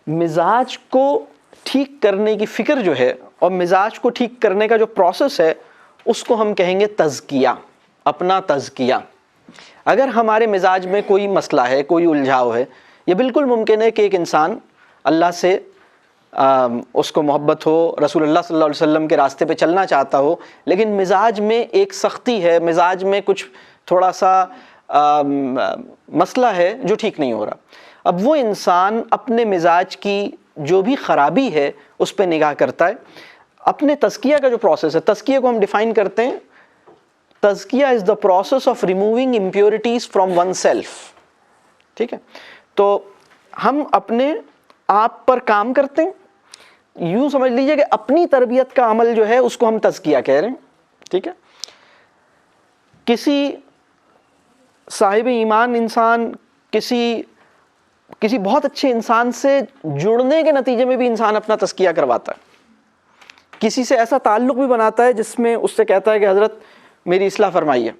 مزاج کو ٹھیک کرنے کی فکر جو ہے اور مزاج کو ٹھیک کرنے کا جو پروسیس ہے اس کو ہم کہیں گے تزکیہ، اپنا تزکیہ. اگر ہمارے مزاج میں کوئی مسئلہ ہے، کوئی الجھاؤ ہے، یہ بالکل ممکن ہے کہ ایک انسان اللہ سے اس کو محبت ہو، رسول اللہ صلی اللہ علیہ وسلم کے راستے پہ چلنا چاہتا ہو، لیکن مزاج میں ایک سختی ہے، مزاج میں کچھ تھوڑا سا مسئلہ ہے جو ٹھیک نہیں ہو رہا. اب وہ انسان اپنے مزاج کی جو بھی خرابی ہے اس پہ نگاہ کرتا ہے. اپنے تزکیہ کا جو پروسیس ہے، تزکیہ کو ہم ڈیفائن کرتے ہیں، تزکیہ is the process of removing impurities from one self. ٹھیک ہے، تو ہم اپنے آپ پر کام کرتے ہیں. یوں سمجھ لیجئے کہ اپنی تربیت کا عمل جو ہے اس کو ہم تزکیہ کہہ رہے ہیں. ٹھیک ہے، کسی صاحب ایمان انسان کسی بہت اچھے انسان سے جڑنے کے نتیجے میں بھی انسان اپنا تزکیہ کرواتا ہے. کسی سے ایسا تعلق بھی بناتا ہے جس میں اس سے کہتا ہے کہ حضرت میری اصلاح فرمائیے.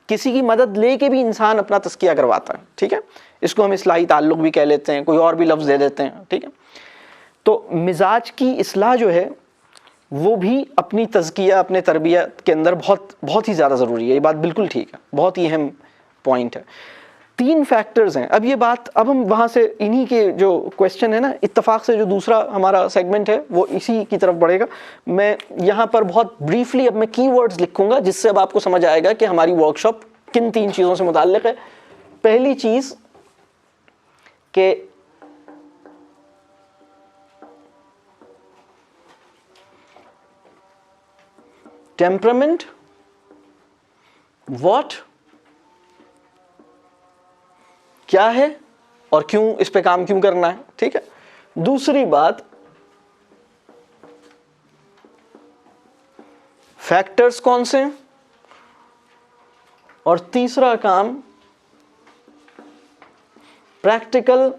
کسی کی مدد لے کے بھی انسان اپنا تزکیہ کرواتا ہے. ٹھیک ہے، اس کو ہم اصلاحی تعلق بھی کہہ لیتے ہیں، کوئی اور بھی لفظ دے دیتے ہیں. ٹھیک ہے، تو مزاج کی اصلاح جو ہے وہ بھی اپنی تزکیہ، اپنے تربیت کے اندر بہت ہی زیادہ ضروری ہے. یہ بات بالکل ٹھیک ہے، بہت ہی اہم پوائنٹ ہے. 3 فیکٹرز ہیں. اب یہ بات، اب ہم وہاں سے انہی کے جو کویسچن ہے نا، اتفاق سے جو دوسرا ہمارا سیگمنٹ ہے وہ اسی کی طرف بڑھے گا. میں یہاں پر بہت بریفلی اب میں کی ورڈز لکھوں گا جس سے اب آپ کو سمجھ آئے گا کہ ہماری ورکشاپ کن 3 چیزوں سے متعلق ہے. پہلی چیز کہ ٹیمپرامنٹ، واٹ کیا ہے اور کیوں، اس پہ کام کیوں کرنا ہے. ٹھیک ہے، دوسری بات فیکٹرز کون سے ہیں، اور تیسرا کام پریکٹیکل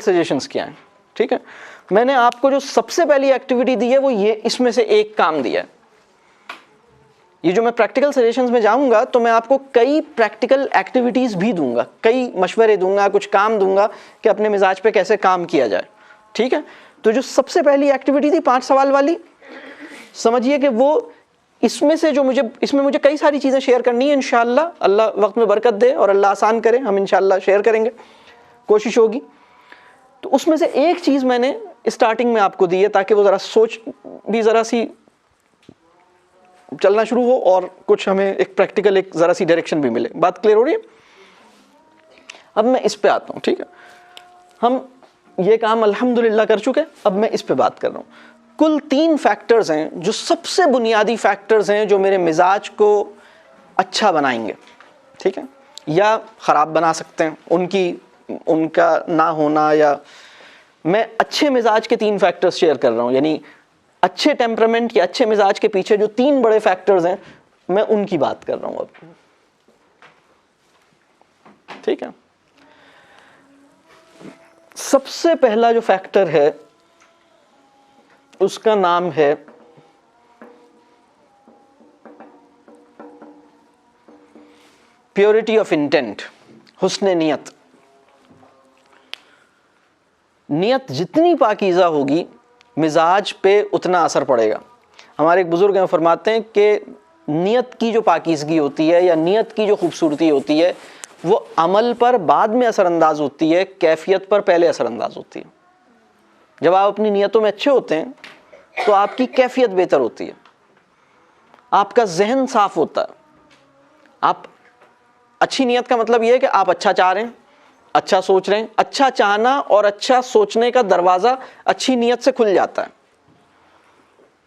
سجیشنز کیا ہیں. ٹھیک ہے، میں نے آپ کو جو سب سے پہلی ایکٹیویٹی دی ہے وہ یہ، اس میں سے ایک کام دیا ہے. یہ جو میں پریکٹیکل سجیشنز میں جاؤں گا تو میں آپ کو کئی پریکٹیکل ایکٹیویٹیز بھی دوں گا، کئی مشورے دوں گا، کچھ کام دوں گا کہ اپنے مزاج پہ کیسے کام کیا جائے. ٹھیک ہے، تو جو سب سے پہلی ایکٹیویٹی تھی 5 سوال والی، سمجھیے کہ وہ اس میں سے جو اس میں مجھے کئی ساری چیزیں شیئر کرنی ہے. انشاءاللہ اللہ وقت میں برکت دے اور اللہ آسان کرے، ہم انشاءاللہ شیئر کریں گے، کوشش ہوگی. تو اس میں سے ایک چیز میں نے اسٹارٹنگ میں آپ کو دی ہے تاکہ وہ ذرا سوچ بھی ذرا سی چلنا شروع ہو اور کچھ ہمیں ایک پریکٹیکل ایک ذرا سی ڈائریکشن بھی ملے. بات کلیئر ہو رہی ہے؟ اب میں اس پہ آتا ہوں. ٹھیک ہے، ہم یہ کام الحمدللہ کر چکے، اب میں اس پہ بات کر رہا ہوں. کل 3 فیکٹرز ہیں جو سب سے بنیادی فیکٹرز ہیں جو میرے مزاج کو اچھا بنائیں گے. ٹھیک ہے، یا خراب بنا سکتے ہیں. ان کا نہ ہونا، یا میں اچھے مزاج کے 3 فیکٹرز شیئر کر رہا ہوں، یعنی اچھے ٹیمپرامنٹ یا اچھے مزاج کے پیچھے جو 3 بڑے فیکٹرز ہیں میں ان کی بات کر رہا ہوں اب. ٹھیک ہے، سب سے پہلا جو فیکٹر ہے اس کا نام ہے پیورٹی آف انٹینٹ، حسن نیت. نیت جتنی پاکیزہ ہوگی مزاج پہ اتنا اثر پڑے گا. ہمارے ایک بزرگ ہیں فرماتے ہیں کہ نیت کی جو پاکیزگی ہوتی ہے یا نیت کی جو خوبصورتی ہوتی ہے وہ عمل پر بعد میں اثر انداز ہوتی ہے، کیفیت پر پہلے اثر انداز ہوتی ہے. جب آپ اپنی نیتوں میں اچھے ہوتے ہیں تو آپ کی کیفیت بہتر ہوتی ہے، آپ کا ذہن صاف ہوتا ہے. آپ اچھی نیت کا مطلب یہ ہے کہ آپ اچھا چاہ رہے ہیں، اچھا سوچ رہے ہیں. اچھا چاہنا اور اچھا سوچنے کا دروازہ اچھی نیت سے کھل جاتا ہے.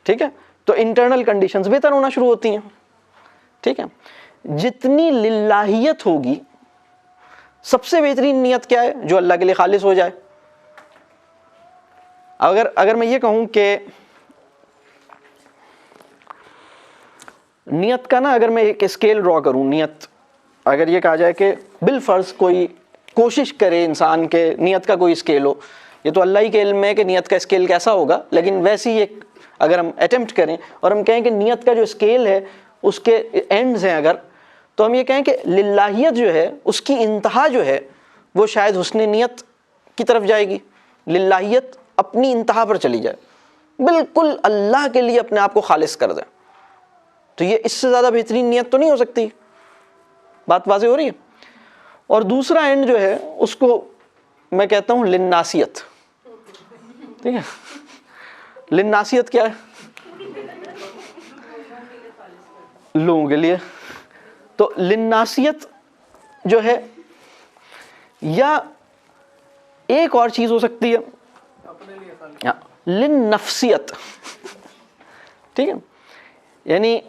ٹھیک ہے، تو انٹرنل کنڈیشنز بہتر ہونا شروع ہوتی ہیں. ٹھیک ہے، جتنی للہیت ہوگی، سب سے بہترین نیت کیا ہے؟ جو اللہ کے لیے خالص ہو جائے. اگر میں یہ کہوں کہ نیت کا نا، اگر میں ایک اسکیل ڈرا کروں، نیت اگر یہ کہا جائے کہ بالفرض کوئی کوشش کرے انسان کے نیت کا کوئی اسکیل ہو، یہ تو اللہ ہی کے علم ہے کہ نیت کا اسکیل کیسا ہوگا، لیکن ویسے ہی ایک اگر ہم اٹیمپٹ کریں اور ہم کہیں کہ نیت کا جو اسکیل ہے اس کے اینڈز ہیں اگر، تو ہم یہ کہیں کہ للہیت جو ہے اس کی انتہا جو ہے وہ شاید حسن نیت کی طرف جائے گی، للہیت اپنی انتہا پر چلی جائے، بالکل اللہ کے لیے اپنے آپ کو خالص کر دیں، تو یہ اس سے زیادہ بہترین نیت تو نہیں ہو سکتی. بات واضح ہو رہی ہے؟ اور دوسرا اینڈ جو ہے اس کو میں کہتا ہوں للناسیت. ٹھیک ہے، للناسیت کیا ہے؟ لوگوں کے لیے. تو للناسیت جو ہے، یا ایک اور چیز ہو سکتی ہے للنفسیت. ٹھیک ہے، یعنی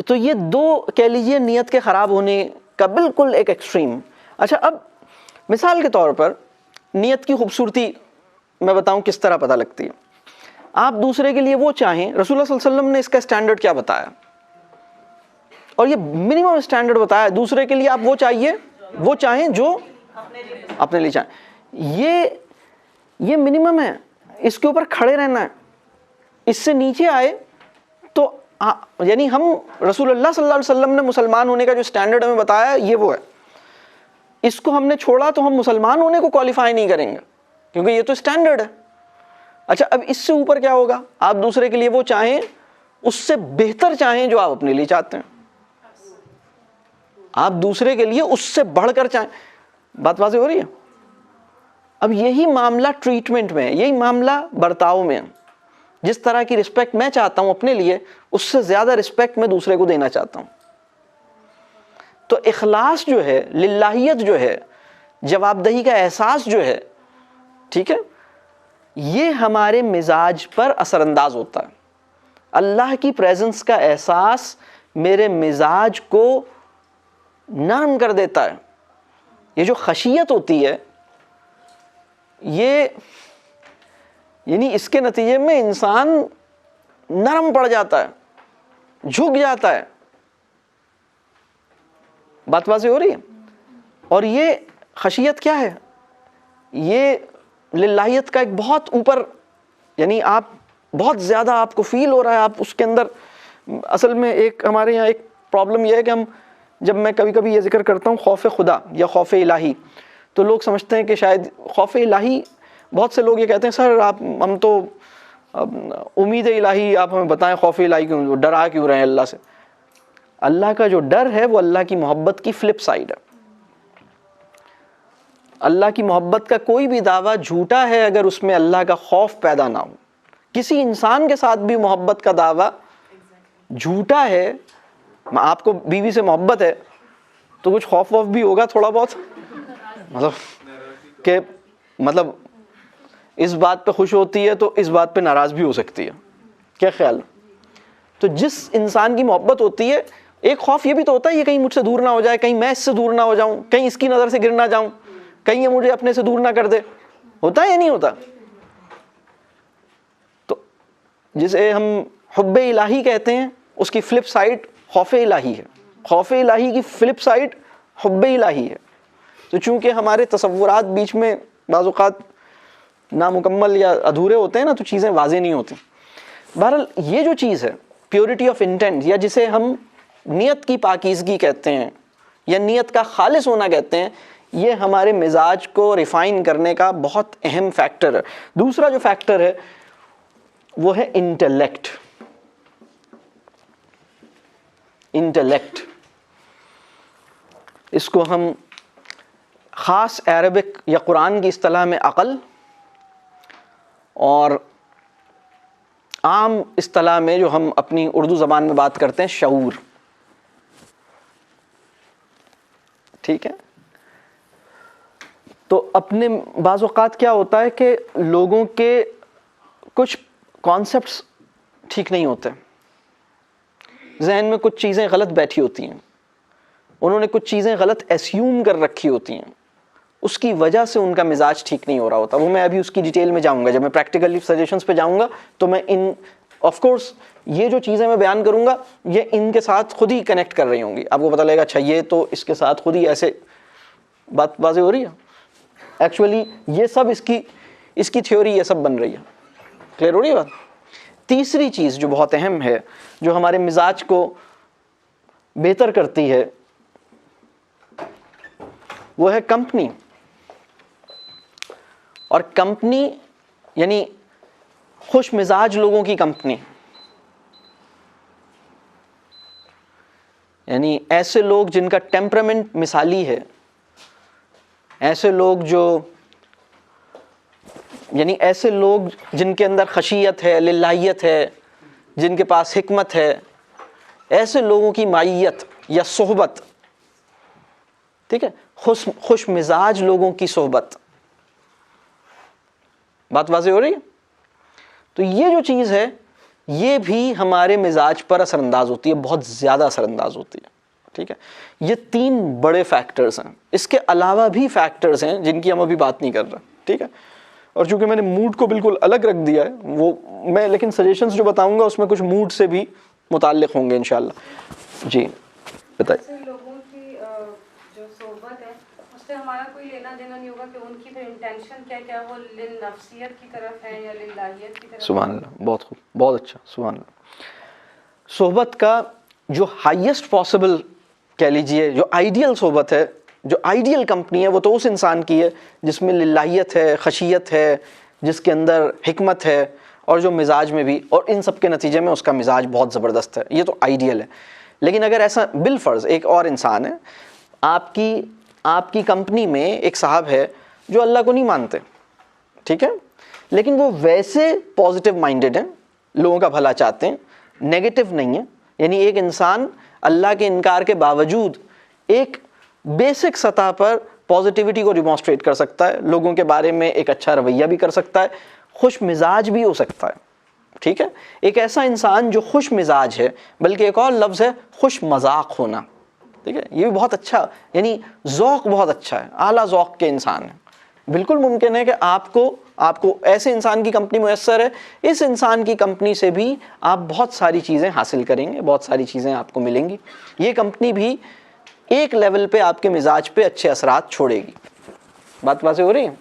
تو یہ دو کہہ لیجئے نیت کے خراب ہونے کا بالکل ایک ایکسٹریم. اچھا، اب مثال کے طور پر نیت کی خوبصورتی میں بتاؤں کس طرح پتہ لگتی ہے. آپ دوسرے کے لیے وہ چاہیں، رسول اللہ صلی اللہ علیہ وسلم نے اس کا اسٹینڈرڈ کیا بتایا، اور یہ منیمم اسٹینڈرڈ بتایا، دوسرے کے لیے آپ وہ چاہیں جو اپنے لیے چاہیں. یہ منیمم ہے، اس کے اوپر کھڑے رہنا ہے. اس سے نیچے آئے تو یعنی ہم رسول اللہ صلی اللہ علیہ وسلم نے مسلمان ہونے کا جو اسٹینڈرڈ ہمیں بتایا یہ وہ ہے، اس کو ہم نے چھوڑا تو ہم مسلمان ہونے کو کوالیفائی نہیں کریں گے، کیونکہ یہ تو اسٹینڈرڈ ہے. اچھا، اب اس سے اوپر کیا ہوگا؟ آپ دوسرے کے لیے وہ چاہیں، اس سے بہتر چاہیں جو آپ اپنے لیے چاہتے ہیں. آپ دوسرے کے لیے اس سے بڑھ کر چاہیں. بات واضح ہو رہی ہے؟ اب یہی معاملہ ٹریٹمنٹ میں ہے، یہی معاملہ برتاؤ میں ہے. جس طرح کی رسپیکٹ میں چاہتا ہوں اپنے لیے، اس سے زیادہ رسپیکٹ میں دوسرے کو دینا چاہتا ہوں. تو اخلاص جو ہے، للہیت جو ہے، جواب دہی کا احساس جو ہے، ٹھیک ہے، یہ ہمارے مزاج پر اثر انداز ہوتا ہے. اللہ کی پریزنس کا احساس میرے مزاج کو نرم کر دیتا ہے. یہ جو خشیت ہوتی ہے، یہ یعنی اس کے نتیجے میں انسان نرم پڑ جاتا ہے، جھک جاتا ہے. بات واضح ہو رہی ہے؟ اور یہ خشیت کیا ہے؟ یہ للہیت کا ایک بہت اوپر، یعنی آپ بہت زیادہ آپ کو فیل ہو رہا ہے، آپ اس کے اندر. اصل میں ایک ہمارے یہاں ایک پرابلم یہ ہے کہ جب میں کبھی کبھی یہ ذکر کرتا ہوں خوف خدا یا خوف الہی، تو لوگ سمجھتے ہیں کہ شاید خوف الہی، بہت سے لوگ یہ کہتے ہیں سر ہم تو امید الہی آپ ہمیں بتائیں، خوف الہی کیوں، ڈرا کیوں رہے ہیں اللہ سے. اللہ کا جو ڈر ہے وہ اللہ کی محبت کی فلپ سائیڈ ہے. اللہ کی محبت کا کوئی بھی دعویٰ جھوٹا ہے اگر اس میں اللہ کا خوف پیدا نہ ہو. کسی انسان کے ساتھ بھی محبت کا دعویٰ جھوٹا ہے. آپ کو بیوی سے محبت ہے تو کچھ خوف ووف بھی ہوگا تھوڑا بہت، مطلب اس بات پہ خوش ہوتی ہے تو اس بات پہ ناراض بھی ہو سکتی ہے. کیا خیال؟ تو جس انسان کی محبت ہوتی ہے، ایک خوف یہ بھی تو ہوتا ہے یہ کہیں مجھ سے دور نہ ہو جائے، کہیں میں اس سے دور نہ ہو جاؤں، کہیں اس کی نظر سے گر نہ جاؤں، کہیں یہ مجھے اپنے سے دور نہ کر دے. ہوتا ہے یا نہیں ہوتا؟ تو جسے ہم حب الہی کہتے ہیں، اس کی فلپ سائڈ خوف الہی ہے. خوف الہی کی فلپ سائڈ حب الہی ہے. تو چونکہ ہمارے تصورات بیچ میں بعض اوقات نامکمل یا ادھورے ہوتے ہیں نا، تو چیزیں واضح نہیں ہوتی. بہرحال یہ جو چیز ہے پیورٹی آف انٹینٹ، یا جسے ہم نیت کی پاکیزگی کہتے ہیں یا نیت کا خالص ہونا کہتے ہیں، یہ ہمارے مزاج کو ریفائن کرنے کا بہت اہم فیکٹر ہے. دوسرا جو فیکٹر ہے وہ ہے انٹلیکٹ. انٹلیکٹ، اس کو ہم خاص عربک یا قرآن کی اصطلاح میں عقل، اور عام اصطلاح میں جو ہم اپنی اردو زبان میں بات کرتے ہیں شعور. ٹھیک ہے؟ تو اپنے بعض اوقات کیا ہوتا ہے کہ لوگوں کے کچھ کانسیپٹس ٹھیک نہیں ہوتے، ذہن میں کچھ چیزیں غلط بیٹھی ہوتی ہیں، انہوں نے کچھ چیزیں غلط ایسیوم کر رکھی ہوتی ہیں، اس کی وجہ سے ان کا مزاج ٹھیک نہیں ہو رہا ہوتا. وہ میں ابھی اس کی ڈیٹیل میں جاؤں گا، جب میں پریکٹیکلی سجیشنز پہ جاؤں گا تو میں آف کورس یہ جو چیزیں میں بیان کروں گا یہ ان کے ساتھ خود ہی کنیکٹ کر رہی ہوں گی. آپ کو پتہ لگے گا اچھا یہ تو اس کے ساتھ خود ہی ایسے. بات واضح ہو رہی ہے؟ ایکچولی یہ سب اس کی تھیوری یہ سب بن رہی ہے. کلیئر ہو رہی ہے بات؟ تیسری چیز جو بہت اہم ہے، جو ہمارے مزاج کو بہتر کرتی ہے، وہ ہے کمپنی. اور کمپنی یعنی خوش مزاج لوگوں کی کمپنی, یعنی ایسے لوگ جن کا ٹیمپرامنٹ مثالی ہے, ایسے لوگ جو یعنی ایسے لوگ جن کے اندر خشیت ہے, للہیت ہے, جن کے پاس حکمت ہے, ایسے لوگوں کی معیت یا صحبت, ٹھیک ہے, خوش مزاج لوگوں کی صحبت. بات واضح ہو رہی ہے؟ تو یہ جو چیز ہے یہ بھی ہمارے مزاج پر اثر انداز ہوتی ہے, بہت زیادہ اثر انداز ہوتی ہے. ٹھیک ہے, یہ 3 بڑے فیکٹرز ہیں. اس کے علاوہ بھی فیکٹرز ہیں جن کی ہم ابھی بات نہیں کر رہے. ٹھیک ہے, اور چونکہ میں نے موڈ کو بالکل الگ رکھ دیا ہے, وہ میں لیکن سجیشنز جو بتاؤں گا اس میں کچھ موڈ سے بھی متعلق ہوں گے انشاءاللہ. جی بتائیے. لوگوں کی جو صحبت ہے اس سے ہمارا کوئی لینا دینا نہیں ہوگا کہ ان کی پھر انٹینشن کیا کیا وہ للنفسیت کی طرف ہے یا للہیت کی طرف. سبحان اللہ, بہت خوب, بہت اچھا, سبحان اللہ. صحبت کا جو ہائیسٹ پاسبل کہہ لیجئے جو آئیڈیل صحبت ہے, جو آئیڈیل کمپنی ہے, وہ تو اس انسان کی ہے جس میں للہیت ہے, خشیت ہے, جس کے اندر حکمت ہے, اور جو مزاج میں بھی, اور ان سب کے نتیجے میں اس کا مزاج بہت زبردست ہے. یہ تو آئیڈیل ہے. لیکن اگر ایسا بالفرض ایک اور انسان ہے, آپ کی کمپنی میں ایک صاحب ہے جو اللہ کو نہیں مانتے, ٹھیک ہے, لیکن وہ ویسے پازیٹیو مائنڈڈ ہیں, لوگوں کا بھلا چاہتے ہیں, نیگیٹو نہیں ہے. یعنی ایک انسان اللہ کے انکار کے باوجود ایک بیسک سطح پر پازیٹیوٹی کو ڈیمانسٹریٹ کر سکتا ہے, لوگوں کے بارے میں ایک اچھا رویہ بھی کر سکتا ہے, خوش مزاج بھی ہو سکتا ہے. ٹھیک ہے, ایک ایسا انسان جو خوش مزاج ہے, بلکہ ایک اور لفظ ہے خوش مذاق ہونا. ٹھیک ہے, یہ بھی بہت اچھا, یعنی ذوق بہت اچھا ہے, اعلیٰ ذوق کے انسان ہیں. بالکل ممکن ہے کہ آپ کو ایسے انسان کی کمپنی میسر ہے, اس انسان کی کمپنی سے بھی آپ بہت ساری چیزیں حاصل کریں گے, بہت ساری چیزیں آپ کو ملیں گی. یہ کمپنی بھی ایک لیول پہ آپ کے مزاج پہ اچھے اثرات چھوڑے گی. بات واضح ہو رہی ہے؟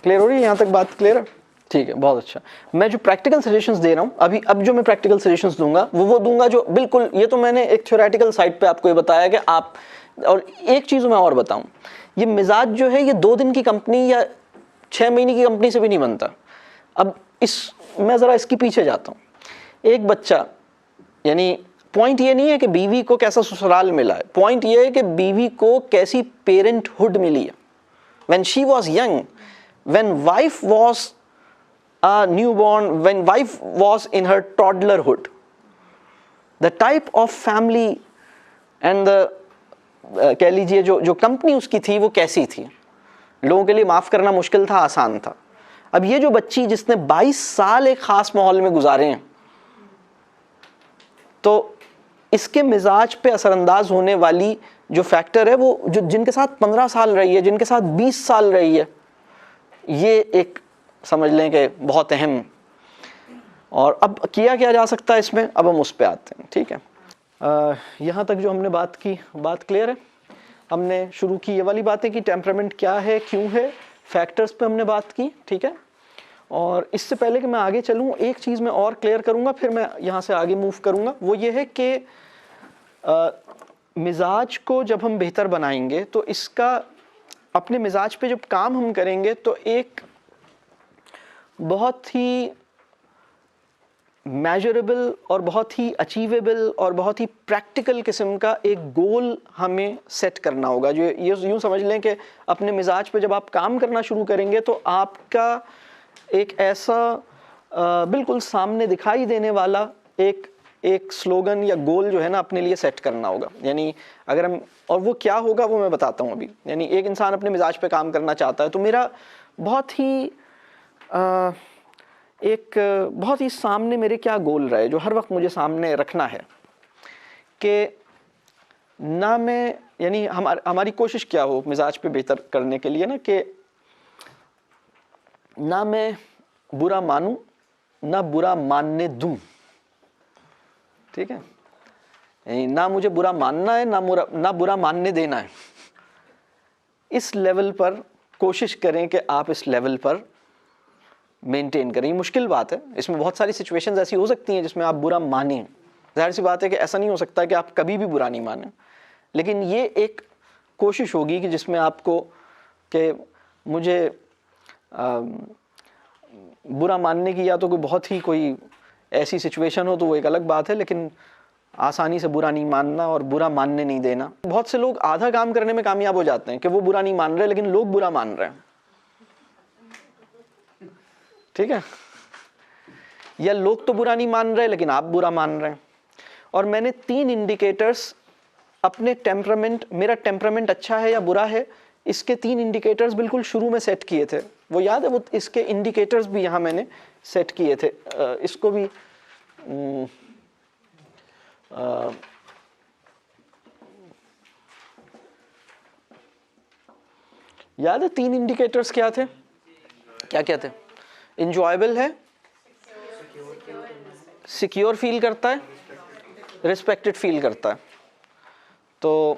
کلیئر ہو رہی ہے یہاں تک بات؟ کلیئر ہے, ٹھیک ہے, بہت اچھا. میں جو پریکٹیکل سجیشنز دے رہا ہوں اب جو میں پریکٹیکل سجیشنز دوں گا وہ دوں گا جو بالکل, یہ تو میں نے ایک تھیوریٹیکل سائٹ پہ آپ کو یہ بتایا کہ آپ, اور ایک چیز میں اور بتاؤں, یہ مزاج جو ہے یہ 2 دن کی کمپنی یا 6 مہینے کی کمپنی سے بھی نہیں بنتا. اب میں ذرا اس کے پیچھے جاتا ہوں. ایک بچہ, یعنی پوائنٹ یہ نہیں ہے کہ بیوی کو کیسا سسرال ملا ہے, پوائنٹ یہ ہے کہ بیوی کو کیسی پیرنٹ ہوڈ ملی ہے. when she was young, when wife was a newborn, when wife was in her toddlerhood, the type of family and the کہہ لیجئے جو کمپنی اس کی تھی وہ کیسی تھی. لوگوں کے لیے معاف کرنا مشکل تھا, آسان تھا. اب یہ جو بچی جس نے 22 سال ایک خاص ماحول میں گزارے ہیں, تو اس کے مزاج پہ اثر انداز ہونے والی جو فیکٹر ہے وہ جن کے ساتھ 15 سال رہی ہے, جن کے ساتھ 20 سال رہی ہے, یہ ایک سمجھ لیں کہ بہت اہم. اور اب کیا جا سکتا ہے اس میں, اب ہم اس پہ آتے ہیں. ٹھیک ہے, یہاں تک جو ہم نے بات کی, بات کلیئر ہے. ہم نے شروع کی یہ والی باتیں کی, ٹیمپرامنٹ کیا ہے, کیوں ہے, فیکٹرز پہ ہم نے بات کی. ٹھیک ہے, اور اس سے پہلے کہ میں آگے چلوں ایک چیز میں اور کلیئر کروں گا, پھر میں یہاں سے آگے موو کروں گا. وہ یہ ہے کہ مزاج کو جب ہم بہتر بنائیں گے تو اس کا اپنے مزاج پہ جب کام ہم کریں گے تو ایک بہت ہی میجریبل اور بہت ہی اچیویبل اور بہت ہی پریکٹیکل قسم کا ایک گول ہمیں سیٹ کرنا ہوگا. جو یوں سمجھ لیں کہ اپنے مزاج پہ جب آپ کام کرنا شروع کریں گے تو آپ کا ایک ایسا بالکل سامنے دکھائی دینے والا ایک سلوگن یا گول جو ہے نا اپنے لیے سیٹ کرنا ہوگا. یعنی اگر ہم, اور وہ کیا ہوگا وہ میں بتاتا ہوں ابھی. یعنی ایک انسان اپنے مزاج پہ کام کرنا چاہتا ہے, تو میرا بہت ہی سامنے میرے کیا گول رہے جو ہر وقت مجھے سامنے رکھنا ہے کہ نہ میں, یعنی ہماری کوشش کیا ہو مزاج پہ بہتر کرنے کے لیے نا, کہ نہ میں برا مانوں نہ برا ماننے دوں. ٹھیک ہے, یعنی نہ مجھے برا ماننا ہے نہ برا ماننے دینا ہے. اس لیول پر کوشش کریں کہ آپ اس لیول پر مینٹین کریں. یہ مشکل بات ہے, اس میں بہت ساری سچویشنز ایسی ہو سکتی ہیں جس میں آپ برا مانیں. ظاہر سی بات ہے کہ ایسا نہیں ہو سکتا کہ آپ کبھی بھی برا نہیں مانیں, لیکن یہ ایک کوشش ہوگی کہ جس میں آپ کو کہ مجھے برا ماننے کی یا تو کوئی بہت ہی کوئی ایسی سچویشن ہو تو وہ ایک الگ بات ہے، لیکن آسانی سے برا نہیں ماننا اور برا ماننے نہیں دینا. بہت سے لوگ آدھا کام کرنے میں کامیاب ہو جاتے ہیں کہ وہ برا نہیں مان رہے لیکن لوگ برا مان رہے ہیں. ٹھیک ہے، یا لوگ تو برا نہیں مان رہے لیکن آپ برا مان رہے ہیں. اور میں نے 3 انڈیکیٹرز اپنے ٹیمپرامنٹ، میرا ٹیمپرامنٹ اچھا ہے یا برا ہے، اس کے 3 انڈیکیٹرز بالکل شروع میں سیٹ کیے تھے. وہ یاد ہے، وہ اس کے انڈیکیٹرز بھی یہاں میں نے سیٹ کیے تھے. اس کو بھی یاد ہے 3 انڈیکیٹرز کیا تھے؟ کیا کیا تھے؟ انجوائبل ہے، سیکیور فیل کرتا ہے، ریسپیکٹڈ فیل کرتا ہے. تو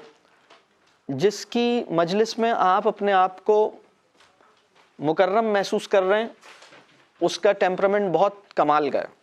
جس کی مجلس میں آپ اپنے آپ کو مکرم محسوس کر رہے ہیں اس کا ٹیمپرامنٹ بہت کمال کا ہے.